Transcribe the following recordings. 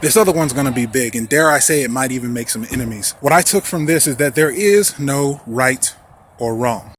This other one's going to be big, and dare I say it might even make some enemies. What I took from this is that there is no right or wrong.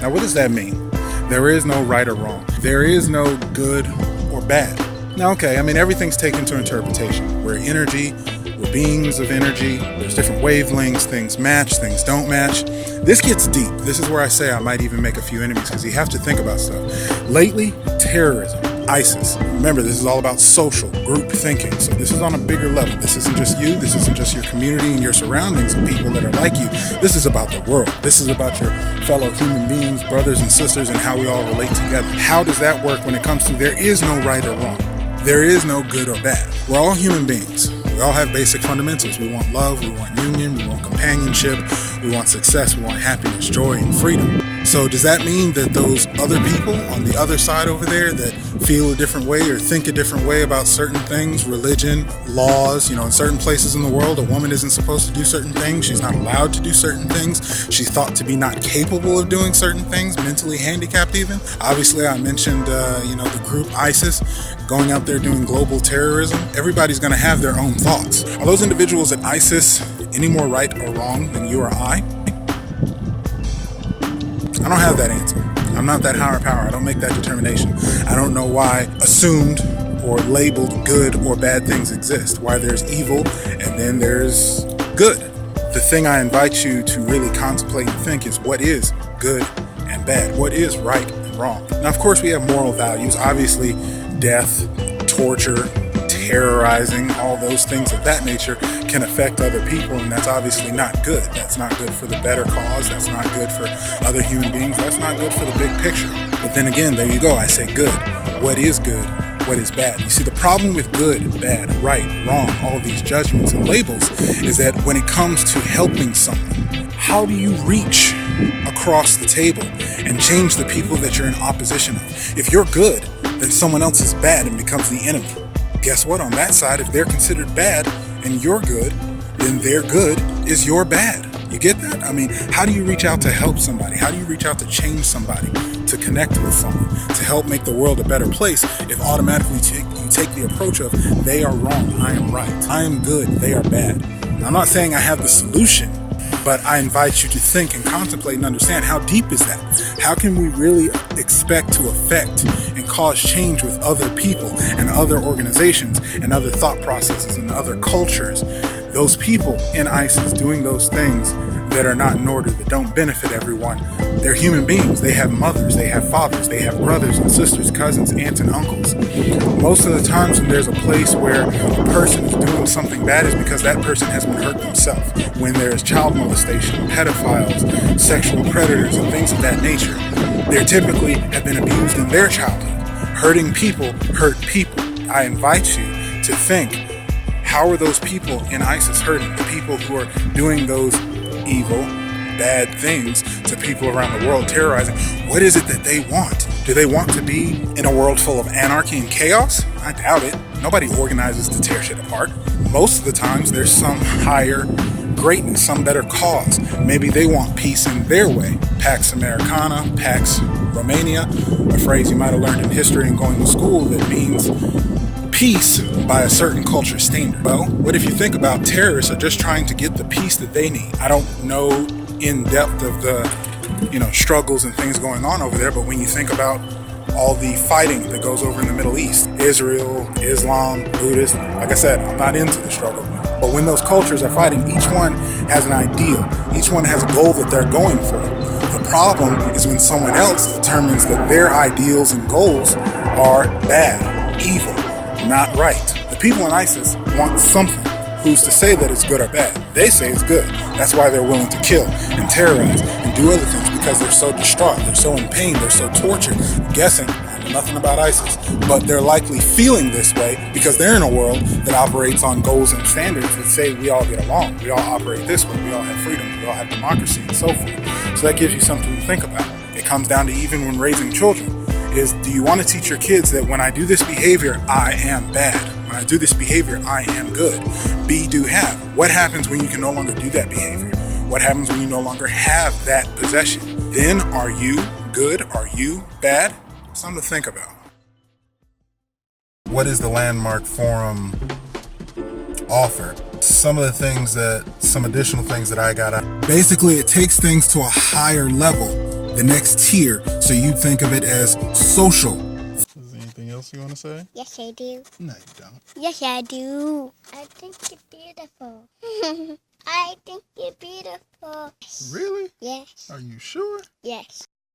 Now, what does that mean? There is no right or wrong. There is no good or bad. Now, okay, I mean, everything's taken to interpretation. We're energy, we're beings of energy, there's different wavelengths, things match, things don't match. This gets deep. This is where I say I might even make a few enemies, because you have to think about stuff. Lately, terrorism, ISIS. Remember, this is all about social, group thinking. So this is on a bigger level. This isn't just you. This isn't just your community and your surroundings of people that are like you. This is about the world. This is about your fellow human beings, brothers and sisters, and how we all relate together. How does that work when it comes to there is no right or wrong? There is no good or bad. We're all human beings. We all have basic fundamentals. We want love, we want union, we want companionship, we want success, we want happiness, joy, and freedom. So does that mean that those other people on the other side over there that feel a different way or think a different way about certain things, religion, laws, in certain places in the world, a woman isn't supposed to do certain things, she's not allowed to do certain things, she's thought to be not capable of doing certain things, mentally handicapped even? Obviously, I mentioned, the group ISIS going out there doing global terrorism. Everybody's going to have their own thoughts. Are those individuals at ISIS any more right or wrong than you or I? I don't have that answer. I'm not that higher power. I don't make that determination. I don't know why assumed or labeled good or bad things exist. Why there's evil and then there's good. The thing I invite you to really contemplate and think is what is good and bad? What is right and wrong? Now, of course, we have moral values. Obviously, death, torture, terrorizing, all those things of that nature can affect other people, and that's obviously not good. That's not good for the better cause. That's not good for other human beings. That's not good for the big picture. But then again, there you go. I say good. What is good? What is bad? You see, the problem with good, bad, right, wrong, all these judgments and labels is that when it comes to helping someone, how do you reach across the table and change the people that you're in opposition of? If you're good, then someone else is bad and becomes the enemy. Guess what? On that side, if they're considered bad and you're good, then their good is your bad. You get that? I mean, how do you reach out to help somebody? How do you reach out to change somebody, to connect with someone, to help make the world a better place if automatically you take the approach of they are wrong, I am right, I am good, they are bad? Now, I'm not saying I have the solution, but I invite you to think and contemplate and understand how deep is that? How can we really expect to affect and cause change with other people and other organizations and other thought processes and other cultures? Those people in ISIS doing those things that are not in order, that don't benefit everyone, they're human beings. They have mothers, they have fathers, they have brothers and sisters, cousins, aunts and uncles. Most of the times when there's a place where a person is doing something bad is because that person has been hurt themselves. When there's child molestation, pedophiles, sexual predators, and things of that nature, they typically have been abused in their childhood. Hurting people hurt people. I invite you to think, how are those people in ISIS hurting? The people who are doing those evil, bad things to people around the world, terrorizing. What is it that they want? Do they want to be in a world full of anarchy and chaos? I doubt it. Nobody organizes to tear shit apart. Most of the times there's some higher greatness, some better cause. Maybe they want peace in their way. Pax Americana, Pax Romania, a phrase you might have learned in history and going to school that means peace by a certain culture standard. Well, what if you think about terrorists are just trying to get the peace that they need? I don't know in depth of the struggles and things going on over there, but when you think about all the fighting that goes over in the Middle East, Israel, Islam, Buddhist, like I said, I'm not into the struggle. But when those cultures are fighting, each one has an ideal. Each one has a goal that they're going for. The problem is when someone else determines that their ideals and goals are bad, evil, not right. The people in ISIS want something. Who's to say that it's good or bad? They say it's good. That's why they're willing to kill and terrorize and do other things, because they're so distraught, they're so in pain, they're so tortured. I'm guessing, I know nothing about ISIS, but they're likely feeling this way because they're in a world that operates on goals and standards that say we all get along, we all operate this way, we all have freedom, we all have democracy and so forth. So that gives you something to think about. It comes down to even when raising children, is do you want to teach your kids that when I do this behavior, I am bad? When I do this behavior, I am good? Be, do, have. What happens when you can no longer do that behavior? What happens when you no longer have that possession? Then are you good? Are you bad? Something to think about. What is the Landmark Forum offer? Some additional things that I got out. Basically, it takes things to a higher level, the next tier. So you think of it as social. Is there anything else you want to say? Yes, I do. No, you don't. Yes, I do. I think you're beautiful. I think you're beautiful. Really? Yes. Are you sure?